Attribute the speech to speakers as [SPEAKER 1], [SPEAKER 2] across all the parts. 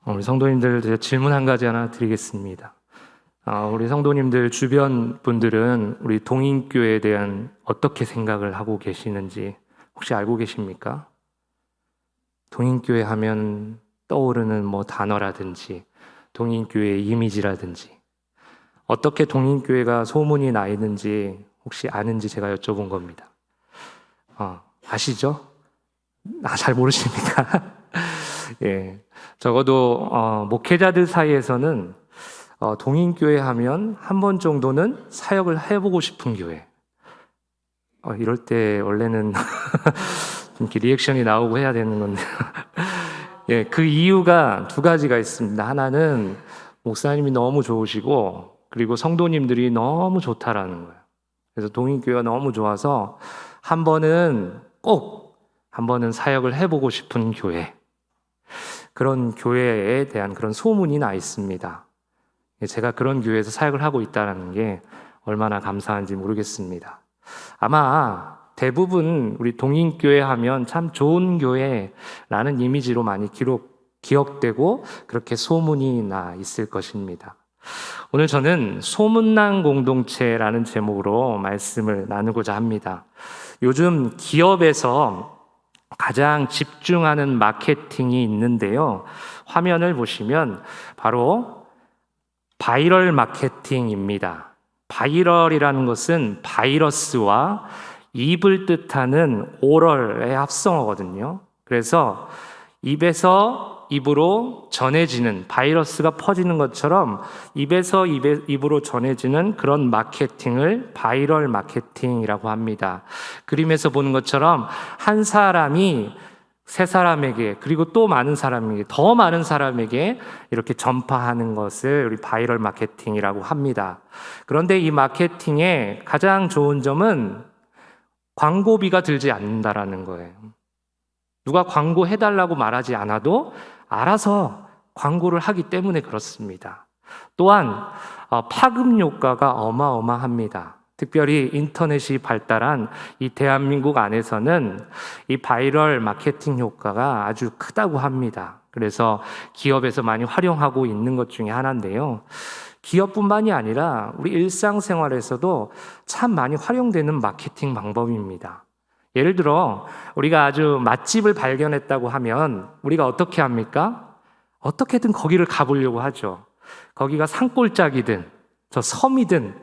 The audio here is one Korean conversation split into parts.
[SPEAKER 1] 우리 성도님들 제가 질문 한 가지 하나 드리겠습니다. 우리 성도님들 주변 분들은 우리 동인교회에 대한 어떻게 생각을 하고 계시는지 혹시 알고 계십니까? 동인교회 하면 떠오르는 단어라든지 동인교회의 이미지라든지 어떻게 동인교회가 소문이 나 있는지 혹시 아는지 제가 여쭤본 겁니다. 아시죠? 잘 모르십니까? 예, 적어도 목회자들 사이에서는 동인교회 하면 한 번 정도는 사역을 해보고 싶은 교회. 이럴 때 원래는 이렇게 리액션이 나오고 해야 되는 건데 예, 그 이유가 두 가지가 있습니다. 하나는 목사님이 너무 좋으시고 그리고 성도님들이 너무 좋다라는 거예요. 그래서 동인교회가 너무 좋아서 한 번은 사역을 해보고 싶은 교회, 그런 교회에 대한 그런 소문이 나 있습니다. 제가 그런 교회에서 사역을 하고 있다는 게 얼마나 감사한지 모르겠습니다. 아마 대부분 우리 동인교회 하면 참 좋은 교회라는 이미지로 많이 기억되고 그렇게 소문이 나 있을 것입니다. 오늘 저는 소문난 공동체라는 제목으로 말씀을 나누고자 합니다. 요즘 기업에서 가장 집중하는 마케팅이 있는데요. 화면을 보시면 바로 바이럴 마케팅입니다. 바이럴이라는 것은 바이러스와 입을 뜻하는 오럴의 합성어거든요. 그래서 입에서 입으로 전해지는, 바이러스가 퍼지는 것처럼 입에서 입으로 전해지는 그런 마케팅을 바이럴 마케팅이라고 합니다. 그림에서 보는 것처럼 한 사람이 세 사람에게, 그리고 또 많은 사람에게, 더 많은 사람에게 이렇게 전파하는 것을 우리 바이럴 마케팅이라고 합니다. 그런데 이 마케팅의 가장 좋은 점은 광고비가 들지 않는다라는 거예요. 누가 광고해달라고 말하지 않아도 알아서 광고를 하기 때문에 그렇습니다. 또한 파급 효과가 어마어마합니다. 특별히 인터넷이 발달한 이 대한민국 안에서는 이 바이럴 마케팅 효과가 아주 크다고 합니다. 그래서 기업에서 많이 활용하고 있는 것 중에 하나인데요. 기업뿐만이 아니라 우리 일상생활에서도 참 많이 활용되는 마케팅 방법입니다. 예를 들어 우리가 아주 맛집을 발견했다고 하면 우리가 어떻게 합니까? 어떻게든 거기를 가보려고 하죠. 거기가 산골짜기든 저 섬이든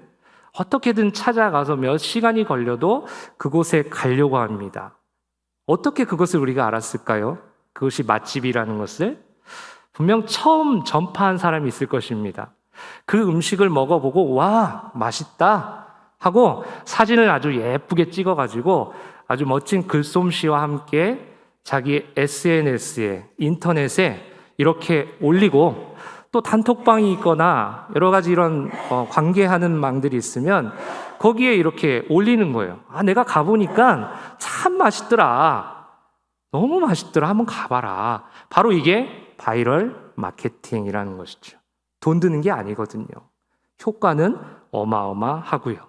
[SPEAKER 1] 어떻게든 찾아가서 몇 시간이 걸려도 그곳에 가려고 합니다. 어떻게 그것을 우리가 알았을까요? 그것이 맛집이라는 것을 분명 처음 전파한 사람이 있을 것입니다. 그 음식을 먹어보고 와, 맛있다 하고 사진을 아주 예쁘게 찍어가지고 아주 멋진 글솜씨와 함께 자기 SNS에, 인터넷에 이렇게 올리고 또 단톡방이 있거나 여러 가지 이런 관계하는 망들이 있으면 거기에 이렇게 올리는 거예요. 내가 가보니까 참 맛있더라. 너무 맛있더라. 한번 가봐라. 바로 이게 바이럴 마케팅이라는 것이죠. 돈 드는 게 아니거든요. 효과는 어마어마하고요.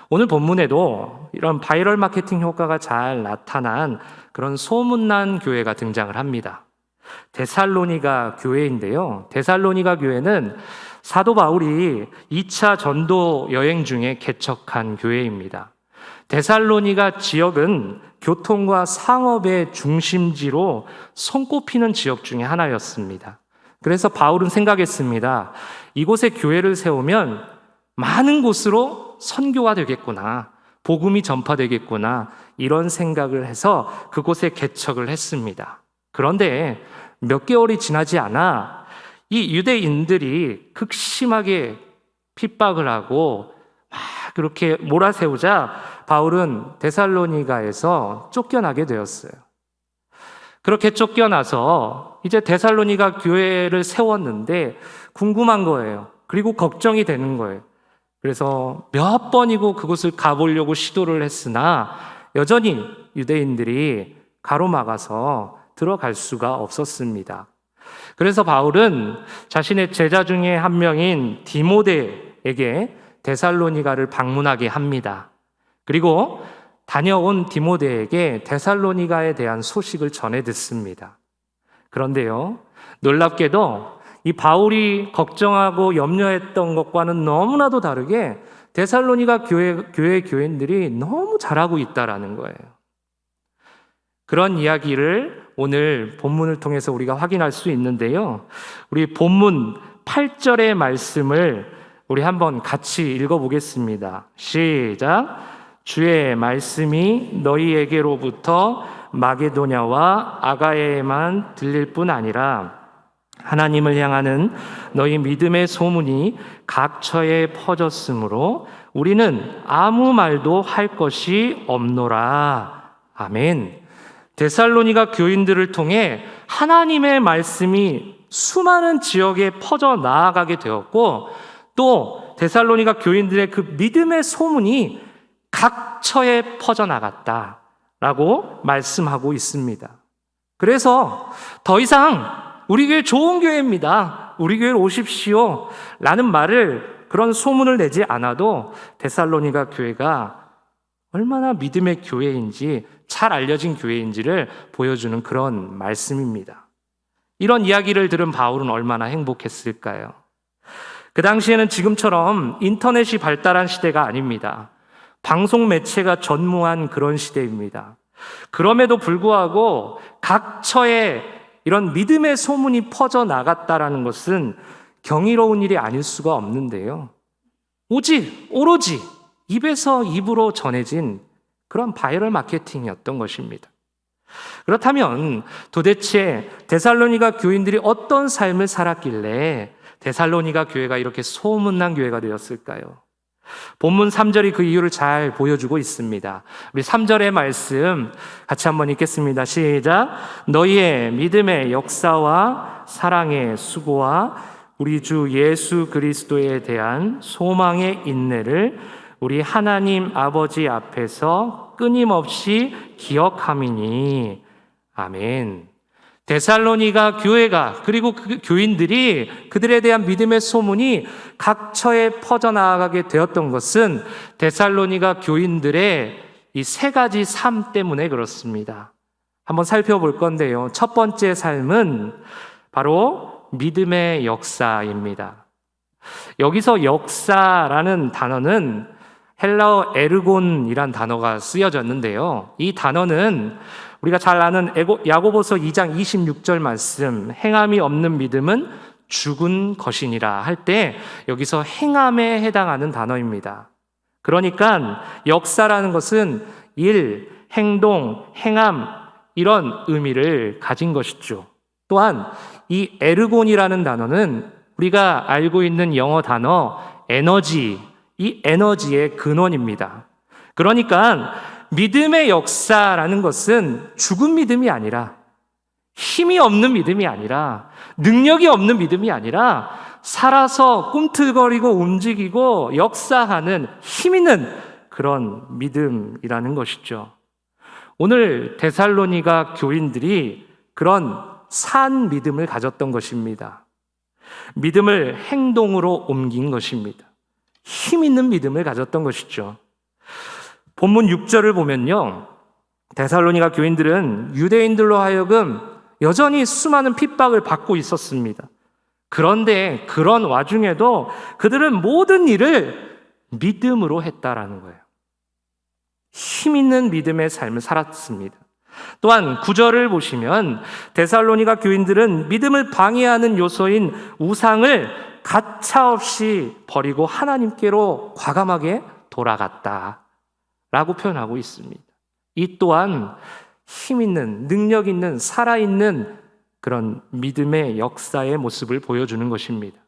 [SPEAKER 1] 오늘 본문에도 이런 바이럴 마케팅 효과가 잘 나타난 그런 소문난 교회가 등장을 합니다. 데살로니가 교회인데요. 데살로니가 교회는 사도 바울이 2차 전도 여행 중에 개척한 교회입니다. 데살로니가 지역은 교통과 상업의 중심지로 손꼽히는 지역 중에 하나였습니다. 그래서 바울은 생각했습니다. 이곳에 교회를 세우면 많은 곳으로 선교가 되겠구나, 복음이 전파되겠구나, 이런 생각을 해서 그곳에 개척을 했습니다. 그런데 몇 개월이 지나지 않아 이 유대인들이 극심하게 핍박을 하고 막 그렇게 몰아세우자 바울은 데살로니가에서 쫓겨나게 되었어요. 그렇게 쫓겨나서 이제 데살로니가 교회를 세웠는데 궁금한 거예요. 그리고 걱정이 되는 거예요. 그래서 몇 번이고 그곳을 가보려고 시도를 했으나 여전히 유대인들이 가로막아서 들어갈 수가 없었습니다. 그래서 바울은 자신의 제자 중에 한 명인 디모데에게 데살로니가를 방문하게 합니다. 그리고 다녀온 디모데에게 데살로니가에 대한 소식을 전해 듣습니다. 그런데요, 놀랍게도 이 바울이 걱정하고 염려했던 것과는 너무나도 다르게 데살로니가 교회 교인들이 너무 잘하고 있다라는 거예요. 그런 이야기를 오늘 본문을 통해서 우리가 확인할 수 있는데요. 우리 본문 8절의 말씀을 우리 한번 같이 읽어보겠습니다. 시작. 주의 말씀이 너희에게로부터 마게도냐와 아가야에만 들릴 뿐 아니라 하나님을 향하는 너희 믿음의 소문이 각처에 퍼졌으므로 우리는 아무 말도 할 것이 없노라. 아멘. 데살로니가 교인들을 통해 하나님의 말씀이 수많은 지역에 퍼져 나아가게 되었고, 또 데살로니가 교인들의 그 믿음의 소문이 각처에 퍼져 나갔다라고 말씀하고 있습니다. 그래서 더 이상 우리 교회 좋은 교회입니다, 우리 교회로 오십시오 라는 말을, 그런 소문을 내지 않아도 데살로니가 교회가 얼마나 믿음의 교회인지, 잘 알려진 교회인지를 보여주는 그런 말씀입니다. 이런 이야기를 들은 바울은 얼마나 행복했을까요? 그 당시에는 지금처럼 인터넷이 발달한 시대가 아닙니다. 방송 매체가 전무한 그런 시대입니다. 그럼에도 불구하고 각처에 이런 믿음의 소문이 퍼져 나갔다라는 것은 경이로운 일이 아닐 수가 없는데요. 오로지 입에서 입으로 전해진 그런 바이럴 마케팅이었던 것입니다. 그렇다면 도대체 데살로니가 교인들이 어떤 삶을 살았길래 데살로니가 교회가 이렇게 소문난 교회가 되었을까요? 본문 3절이 그 이유를 잘 보여주고 있습니다. 우리 3절의 말씀 같이 한번 읽겠습니다. 시작. 너희의 믿음의 역사와 사랑의 수고와 우리 주 예수 그리스도에 대한 소망의 인내를 우리 하나님 아버지 앞에서 끊임없이 기억함이니. 아멘. 데살로니가 교회가, 그리고 그 교인들이, 그들에 대한 믿음의 소문이 각처에 퍼져나가게 되었던 것은 데살로니가 교인들의 이 세 가지 삶 때문에 그렇습니다. 한번 살펴볼 건데요. 첫 번째 삶은 바로 믿음의 역사입니다. 여기서 역사라는 단어는 헬라어 에르곤이란 단어가 쓰여졌는데요. 이 단어는 우리가 잘 아는 야고보서 2장 26절 말씀, 행함이 없는 믿음은 죽은 것이니라 할 때 여기서 행함에 해당하는 단어입니다. 그러니까 역사라는 것은 일, 행동, 행함, 이런 의미를 가진 것이죠. 또한 이 에르곤이라는 단어는 우리가 알고 있는 영어 단어 에너지, 이 에너지의 근원입니다. 그러니까 믿음의 역사라는 것은 죽은 믿음이 아니라, 힘이 없는 믿음이 아니라, 능력이 없는 믿음이 아니라 살아서 꿈틀거리고 움직이고 역사하는 힘 있는 그런 믿음이라는 것이죠. 오늘 데살로니가 교인들이 그런 산 믿음을 가졌던 것입니다. 믿음을 행동으로 옮긴 것입니다. 힘 있는 믿음을 가졌던 것이죠. 본문 6절을 보면요, 데살로니가 교인들은 유대인들로 하여금 여전히 수많은 핍박을 받고 있었습니다. 그런데 그런 와중에도 그들은 모든 일을 믿음으로 했다라는 거예요. 힘 있는 믿음의 삶을 살았습니다. 또한 9절을 보시면 데살로니가 교인들은 믿음을 방해하는 요소인 우상을 가차없이 버리고 하나님께로 과감하게 돌아갔다라고 표현하고 있습니다. 이 또한 힘 있는, 능력 있는, 살아있는 그런 믿음의 역사의 모습을 보여주는 것입니다.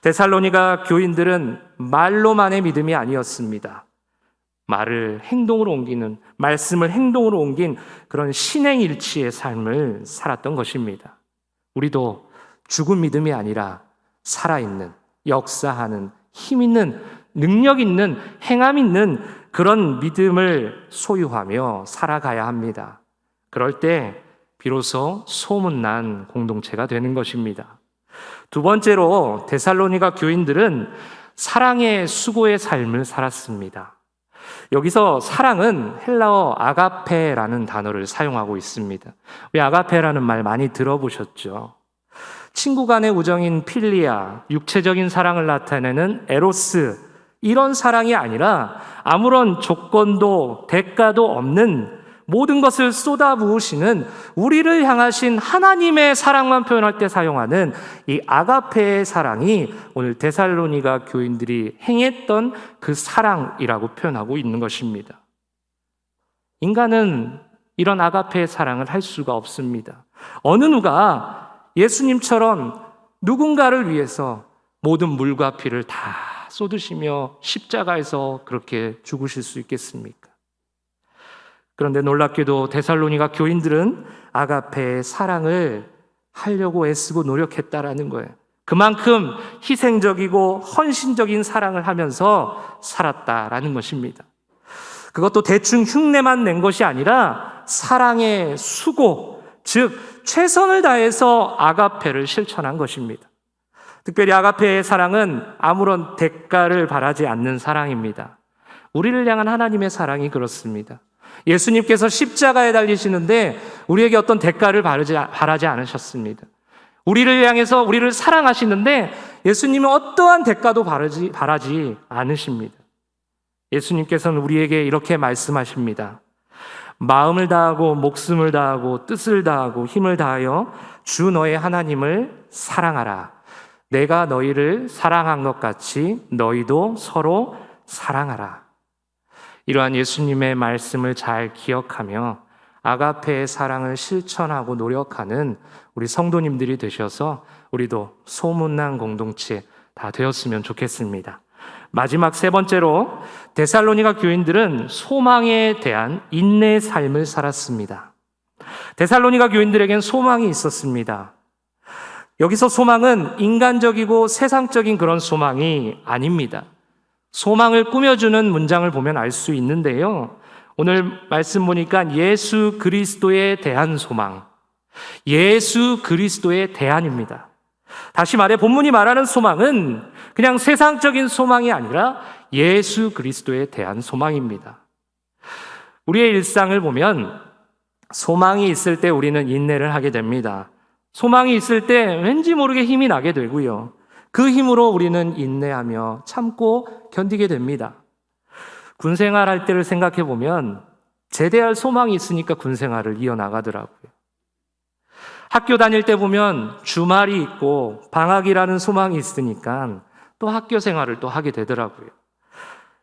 [SPEAKER 1] 데살로니가 교인들은 말로만의 믿음이 아니었습니다. 말을 행동으로 옮기는, 말씀을 행동으로 옮긴 그런 신행일치의 삶을 살았던 것입니다. 우리도 죽은 믿음이 아니라 살아있는, 역사하는, 힘 있는, 능력 있는, 행함 있는 그런 믿음을 소유하며 살아가야 합니다. 그럴 때 비로소 소문난 공동체가 되는 것입니다. 두 번째로 데살로니가 교인들은 사랑의 수고의 삶을 살았습니다. 여기서 사랑은 헬라어 아가페라는 단어를 사용하고 있습니다. 우리 아가페라는 말 많이 들어보셨죠? 친구 간의 우정인 필리아, 육체적인 사랑을 나타내는 에로스, 이런 사랑이 아니라 아무런 조건도 대가도 없는 모든 것을 쏟아부으시는 우리를 향하신 하나님의 사랑만 표현할 때 사용하는 이 아가페의 사랑이 오늘 데살로니가 교인들이 행했던 그 사랑이라고 표현하고 있는 것입니다. 인간은 이런 아가페의 사랑을 할 수가 없습니다. 어느 누가 예수님처럼 누군가를 위해서 모든 물과 피를 다 쏟으시며 십자가에서 그렇게 죽으실 수 있겠습니까? 그런데 놀랍게도 데살로니가 교인들은 아가페의 사랑을 하려고 애쓰고 노력했다라는 거예요. 그만큼 희생적이고 헌신적인 사랑을 하면서 살았다라는 것입니다. 그것도 대충 흉내만 낸 것이 아니라 사랑의 수고, 즉 최선을 다해서 아가페를 실천한 것입니다. 특별히 아가페의 사랑은 아무런 대가를 바라지 않는 사랑입니다. 우리를 향한 하나님의 사랑이 그렇습니다. 예수님께서 십자가에 달리시는데 우리에게 어떤 대가를 바라지 않으셨습니다. 우리를 향해서 우리를 사랑하시는데 예수님은 어떠한 대가도 바라지 않으십니다. 예수님께서는 우리에게 이렇게 말씀하십니다. 마음을 다하고 목숨을 다하고 뜻을 다하고 힘을 다하여 주 너의 하나님을 사랑하라. 내가 너희를 사랑한 것 같이 너희도 서로 사랑하라. 이러한 예수님의 말씀을 잘 기억하며 아가페의 사랑을 실천하고 노력하는 우리 성도님들이 되셔서 우리도 소문난 공동체 다 되었으면 좋겠습니다. 마지막 세 번째로 데살로니가 교인들은 소망에 대한 인내의 삶을 살았습니다. 데살로니가 교인들에겐 소망이 있었습니다. 여기서 소망은 인간적이고 세상적인 그런 소망이 아닙니다. 소망을 꾸며주는 문장을 보면 알 수 있는데요. 오늘 말씀 보니까 예수 그리스도에 대한 소망, 예수 그리스도에 대한입니다. 다시 말해 본문이 말하는 소망은 그냥 세상적인 소망이 아니라 예수 그리스도에 대한 소망입니다. 우리의 일상을 보면 소망이 있을 때 우리는 인내를 하게 됩니다. 소망이 있을 때 왠지 모르게 힘이 나게 되고요. 그 힘으로 우리는 인내하며 참고 견디게 됩니다. 군생활 할 때를 생각해 보면 제대할 소망이 있으니까 군생활을 이어나가더라고요. 학교 다닐 때 보면 주말이 있고 방학이라는 소망이 있으니까 또 학교 생활을 또 하게 되더라고요.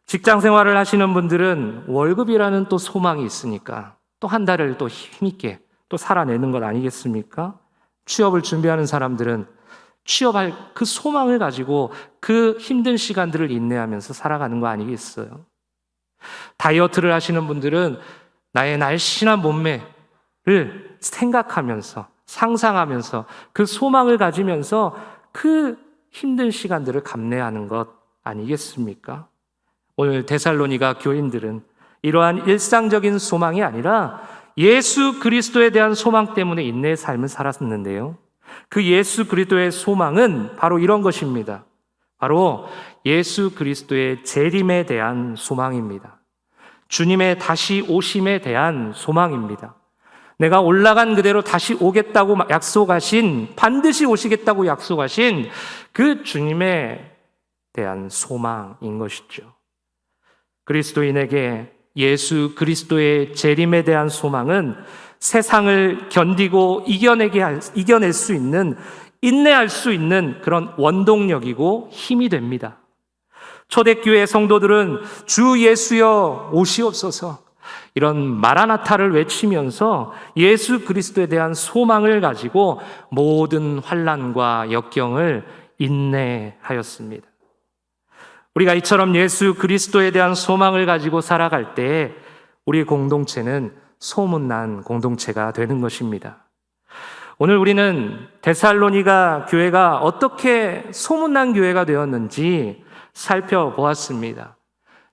[SPEAKER 1] 직장 생활을 하시는 분들은 월급이라는 또 소망이 있으니까 또 한 달을 또 힘있게 또 살아내는 것 아니겠습니까? 취업을 준비하는 사람들은 취업할 그 소망을 가지고 그 힘든 시간들을 인내하면서 살아가는 거 아니겠어요? 다이어트를 하시는 분들은 나의 날씬한 몸매를 생각하면서 상상하면서 그 소망을 가지면서 그 힘든 시간들을 감내하는 것 아니겠습니까? 오늘 데살로니가 교인들은 이러한 일상적인 소망이 아니라 예수 그리스도에 대한 소망 때문에 인내의 삶을 살았는데요. 그 예수 그리스도의 소망은 바로 이런 것입니다. 바로 예수 그리스도의 재림에 대한 소망입니다. 주님의 다시 오심에 대한 소망입니다. 내가 올라간 그대로 다시 오겠다고 약속하신, 반드시 오시겠다고 약속하신 그 주님에 대한 소망인 것이죠. 그리스도인에게 예수 그리스도의 재림에 대한 소망은 세상을 견디고 이겨낼 수 있는, 인내할 수 있는 그런 원동력이고 힘이 됩니다. 초대교회 성도들은 주 예수여 오시옵소서 이런 마라나타를 외치면서 예수 그리스도에 대한 소망을 가지고 모든 환난과 역경을 인내하였습니다. 우리가 이처럼 예수 그리스도에 대한 소망을 가지고 살아갈 때 우리 공동체는 소문난 공동체가 되는 것입니다. 오늘 우리는 데살로니가 교회가 어떻게 소문난 교회가 되었는지 살펴보았습니다.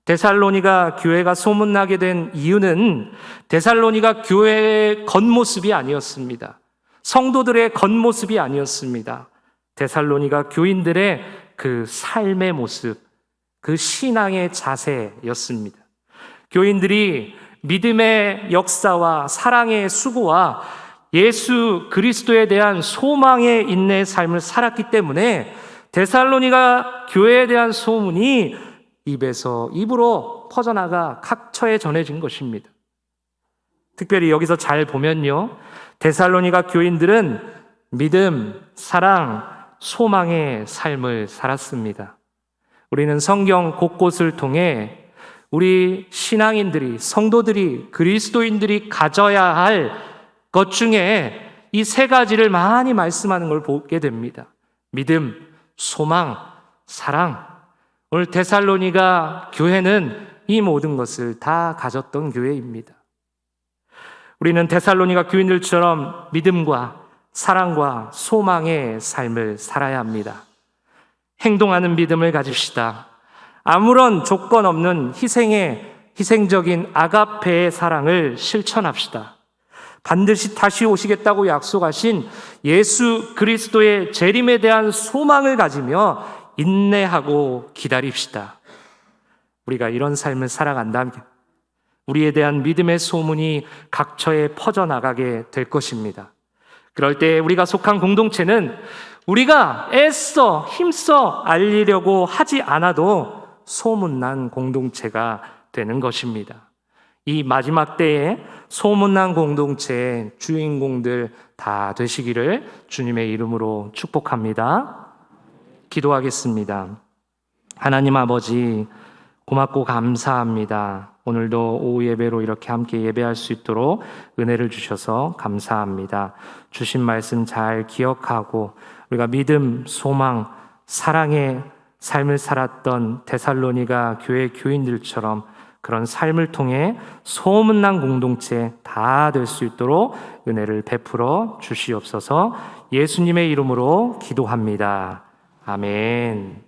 [SPEAKER 1] 데살로니가 교회가 소문나게 된 이유는 데살로니가 교회의 겉모습이 아니었습니다. 성도들의 겉모습이 아니었습니다. 데살로니가 교인들의 그 삶의 모습, 그 신앙의 자세였습니다. 교인들이 믿음의 역사와 사랑의 수고와 예수 그리스도에 대한 소망에 인내의 삶을 살았기 때문에 데살로니가 교회에 대한 소문이 입에서 입으로 퍼져나가 각처에 전해진 것입니다. 특별히 여기서 잘 보면요, 데살로니가 교인들은 믿음, 사랑, 소망의 삶을 살았습니다. 우리는 성경 곳곳을 통해 우리 신앙인들이, 성도들이, 그리스도인들이 가져야 할 것 중에 이 세 가지를 많이 말씀하는 걸 보게 됩니다. 믿음, 소망, 사랑. 오늘 데살로니가 교회는 이 모든 것을 다 가졌던 교회입니다. 우리는 데살로니가 교인들처럼 믿음과 사랑과 소망의 삶을 살아야 합니다. 행동하는 믿음을 가집시다. 아무런 조건 없는 희생적인 아가페의 사랑을 실천합시다. 반드시 다시 오시겠다고 약속하신 예수 그리스도의 재림에 대한 소망을 가지며 인내하고 기다립시다. 우리가 이런 삶을 살아간다면 우리에 대한 믿음의 소문이 각처에 퍼져나가게 될 것입니다. 그럴 때 우리가 속한 공동체는 우리가 애써 힘써 알리려고 하지 않아도 소문난 공동체가 되는 것입니다. 이 마지막 때에 소문난 공동체의 주인공들 다 되시기를 주님의 이름으로 축복합니다. 기도하겠습니다. 하나님 아버지, 고맙고 감사합니다. 오늘도 오후 예배로 이렇게 함께 예배할 수 있도록 은혜를 주셔서 감사합니다. 주신 말씀 잘 기억하고 우리가 믿음, 소망, 사랑의 삶을 살았던 데살로니가 교회 교인들처럼 그런 삶을 통해 소문난 공동체 다 될 수 있도록 은혜를 베풀어 주시옵소서. 예수님의 이름으로 기도합니다. 아멘.